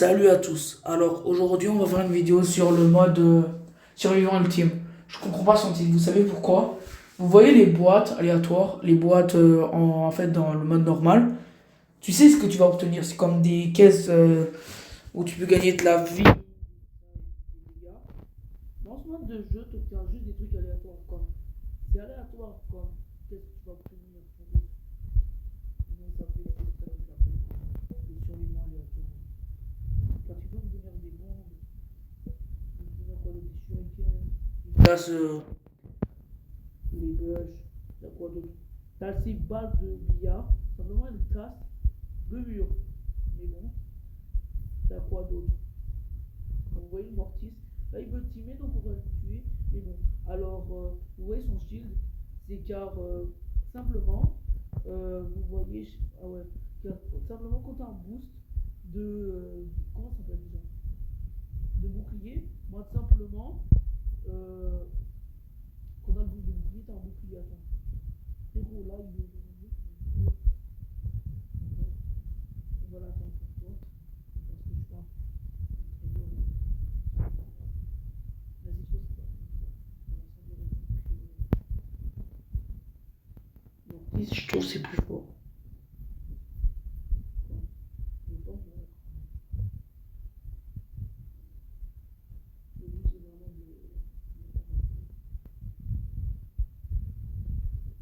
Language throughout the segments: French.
Salut à tous. Alors aujourd'hui on va faire une vidéo sur le mode survivant ultime. Je comprends pas son titre. Vous savez pourquoi? Vous voyez les boîtes aléatoires, les boîtes en fait dans le mode normal. Tu sais ce que tu vas obtenir. C'est comme des caisses où tu peux gagner de la vie. Dans ce mode de jeu, tu obtiens juste des trucs aléatoires comme. C'est aléatoire comme. Qu'est-ce que tu vas obtenir? Comment ça s'appelle? Le survivant aléatoire. Quand tu peux obtenir des bombes. Il y a quoi d'autre? Des shurikens, des tasses, les bush, il y a quoi d'autre? T'as ces balles de billard, simplement elles cassent le mur. Mais bon, t'as quoi d'autre? Vous voyez le mortis, là il veut teamer donc on va le tuer. Mais bon, alors vous voyez son shield, c'est car simplement, vous voyez, ah ouais, car, simplement quand t'as un boost de, comment ça s'appelle déjà? De bouclier, moi simplement, euh, quand on a le boost de bouclier, t'as un bouclier à toi. Frérot, là, il est. On va l'attendre pour toi. Parce que je pense. Vas-y, toi, c'est pas. Donc, si je trouve c'est plus fort.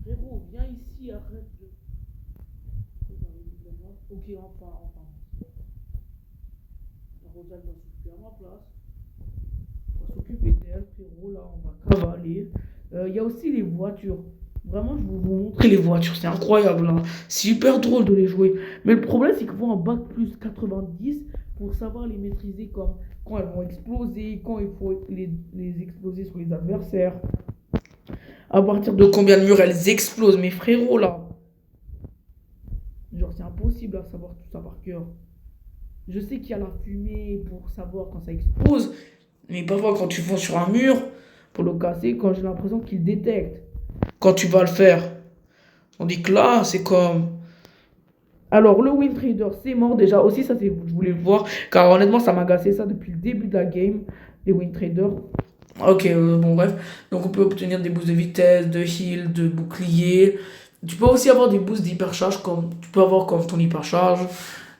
Frérot, viens ici, arrête de. Ok, enfin. La Rosale va s'occuper à ma place. On va s'occuper d'elle, frérot, là, on va cavaler. Il y a aussi les voitures. Vraiment, je vais vous montrer les voitures, c'est incroyable, hein. C'est super drôle de les jouer. Mais le problème, c'est qu'il faut un bac plus 90 pour savoir les maîtriser, comme quand elles vont exploser, quand il faut les exploser sur les adversaires. À partir de combien de murs elles explosent, mes frérots, là. Genre, c'est impossible à savoir tout ça par cœur. Je sais qu'il y a la fumée pour savoir quand ça explose, mais parfois quand tu fonces sur un mur pour le casser, quand j'ai l'impression qu'il détecte quand tu vas le faire. Tandis que là, c'est comme. Alors, le Win Trader, c'est mort déjà. Aussi, ça, c'est, je voulais le voir, car honnêtement, ça m'a agacé ça depuis le début de la game, les Win Traders. Ok, bon, bref. Donc, on peut obtenir des boosts de vitesse, de heal, de bouclier. Tu peux aussi avoir des boosts d'hypercharge, comme tu peux avoir comme ton hypercharge.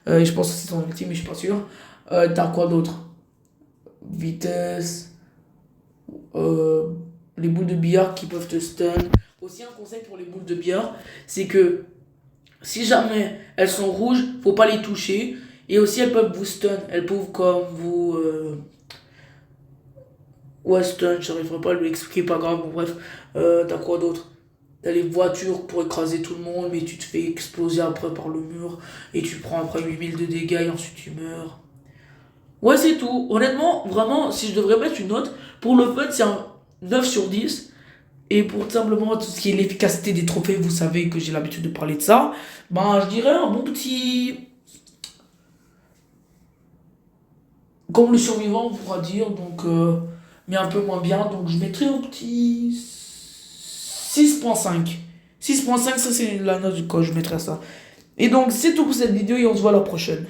Et je pense que c'est ton ultime, mais je suis pas sûr. T'as quoi d'autre? Vitesse, euh, les boules de billard qui peuvent te stun. Aussi, un conseil pour les boules de billard, c'est que si jamais elles sont rouges, faut pas les toucher. Et aussi, elles peuvent vous stun. Elles peuvent comme vous. Ouais, stun, j'arriverai pas à lui expliquer, pas grave. Bon, bref, t'as quoi d'autre? T'as les voitures pour écraser tout le monde, mais tu te fais exploser après par le mur. Et tu prends après 8000 de dégâts et ensuite tu meurs. Ouais, c'est tout. Honnêtement, vraiment, si je devrais mettre une note, pour le fun, c'est un 9 sur 10. Et pour simplement tout ce qui est l'efficacité des trophées, vous savez que j'ai l'habitude de parler de ça. Ben, je dirais un bon petit. Comme le survivant, on pourra dire, donc. Mais un peu moins bien. Donc, je mettrais un petit 6,5. 6,5, ça, c'est la note que je mettrais à ça. Et donc, c'est tout pour cette vidéo et on se voit à la prochaine.